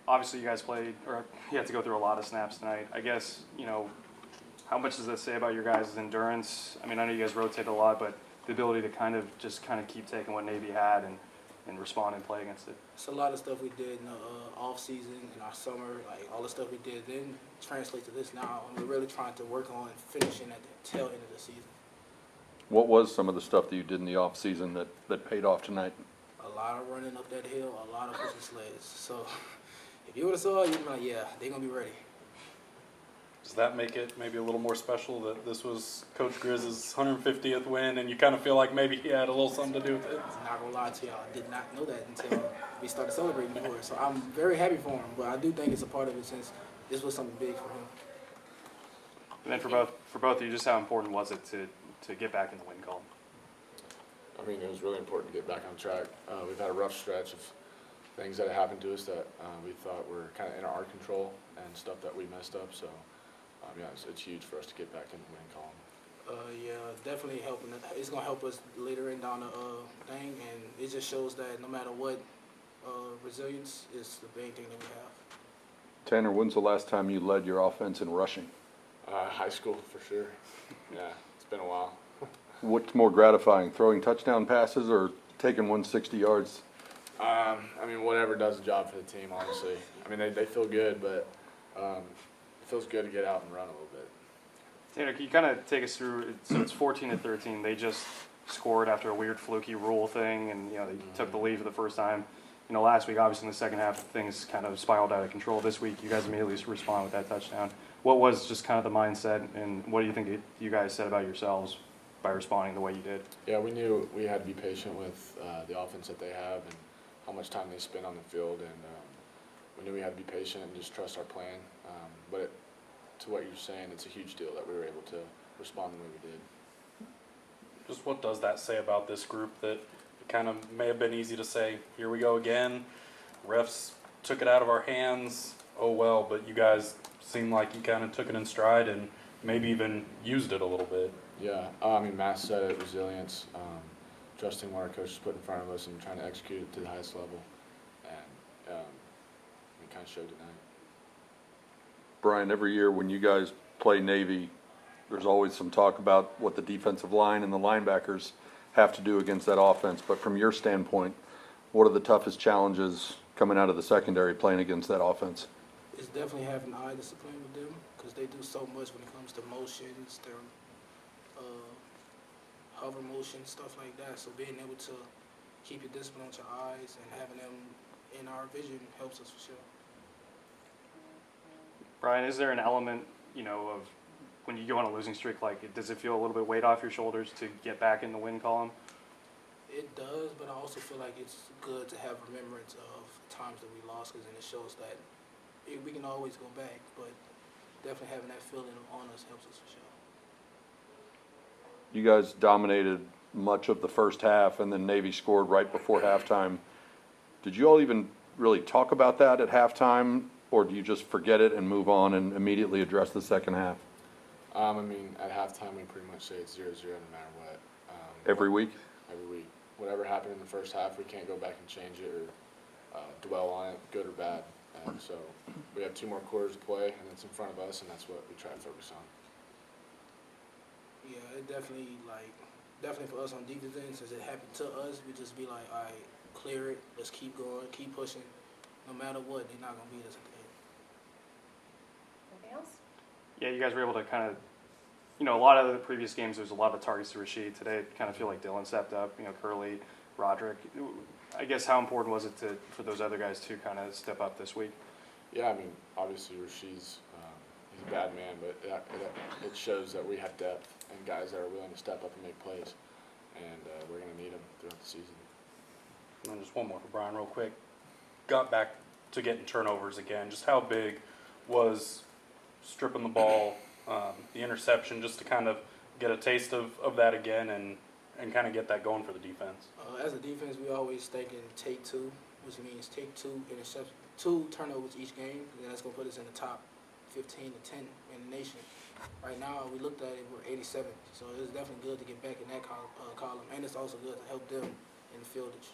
obviously you guys played, or you had to go through a lot of snaps tonight. I guess, how much does that say about your guys' endurance? I mean, I know you guys rotate a lot, but the ability to kind of keep taking what Navy had and respond and play against it. It's a lot of stuff we did in the off season, in our summer, like all the stuff we did then translates to this now, and we're really trying to work on finishing at the tail end of the season. What was some of the stuff that you did in the off season that paid off tonight? A lot of running up that hill, a lot of pushing sleds. So if you would have saw it, you'd be like, yeah, they're going to be ready. Does that make it maybe a little more special that this was Coach Grizz's 150th win, and you kind of feel like maybe he had a little something to do with it? I'm not going to lie to y'all, I did not know that until we started celebrating before. So I'm very happy for him, but I do think it's a part of it since this was something big for him. And then for both of you, just how important was it to get back in the win column? I mean, it was really important to get back on track. We've had a rough stretch of things that have happened to us that we thought were kind of in our control and stuff that we messed up. So, yeah, it's huge for us to get back in the win column. Yeah, definitely helping. It's going to help us later in down the thing, and it just shows that no matter what, resilience is the main thing that we have. Tanner, when's the last time you led your offense in rushing? High school, for sure. Yeah, it's been a while. What's more gratifying, throwing touchdown passes or taking 160 yards? I mean, whatever does the job for the team, honestly. I mean, they feel good, but it feels good to get out and run a little bit. Tanner, can you kind of take us through, so it's 14-13, they just scored after a weird fluky rule thing, and they took the lead for the first time. Last week, obviously in the second half, things kind of spiraled out of control. This week, you guys immediately respond with that touchdown. What was just kind of the mindset, and what do you think you guys said about yourselves by responding the way you did? Yeah, we knew we had to be patient with the offense that they have and how much time they spend on the field, and we knew we had to be patient and just trust our plan. But to what you're saying, it's a huge deal that we were able to respond the way we did. Just what does that say about this group that it kind of may have been easy to say, here we go again, refs took it out of our hands, oh well, but you guys seemed like you kind of took it in stride and maybe even used it a little bit. Yeah, I mean, Mass said it, resilience, trusting what our coaches put in front of us and trying to execute it to the highest level, and we kind of showed tonight. Bryan, every year when you guys play Navy, there's always some talk about what the defensive line and the linebackers have to do against that offense. But from your standpoint, what are the toughest challenges coming out of the secondary playing against that offense? It's definitely having eye discipline with them because they do so much when it comes to motions, their hover motion, stuff like that. So being able to keep your discipline on your eyes and having them in our vision helps us for sure. Bryan, is there an element, of when you go on a losing streak, does it feel a little bit weight off your shoulders to get back in the win column? It does, but I also feel like it's good to have remembrance of times that we lost, because then it shows that we can always go back, but definitely having that feeling on us helps us for sure. You guys dominated much of the first half, and then Navy scored right before halftime. Did you all even really talk about that at halftime, or do you just forget it and move on and immediately address the second half? I mean, at halftime, we pretty much say it's 0-0 no matter what. Every week? Every week. Whatever happened in the first half, we can't go back and change it or dwell on it, good or bad. And so we have 2 more quarters to play, and it's in front of us, and that's what we try to focus on. Yeah, it definitely for us on defense end, since it happened to us, we just be like, all right, clear it, let's keep going, keep pushing. No matter what, they're not going to beat us at the end. Anything else? Yeah, you guys were able to kind of, a lot of the previous games, there's a lot of targets to Rashid. Today, it kind of feel like Dylan stepped up, Curley, Roderick. I guess how important was it for those other guys to kind of step up this week? Yeah, I mean, obviously Rashid's he's a bad man, but it shows that we have depth and guys that are willing to step up and make plays, and we're going to need them throughout the season. And then just one more for Bryan real quick. Got back to getting turnovers again. Just how big was stripping the ball, the interception, just to kind of get a taste of that again and kind of get that going for the defense? As a defense, we always thinking take 2, which means take 2 interceptions, 2 turnovers each game, and that's going to put us in the top 15 to 10 in the nation. Right now, we looked at it, we're 87, so it's definitely good to get back in that column, and it's also good to help them in the fieldage.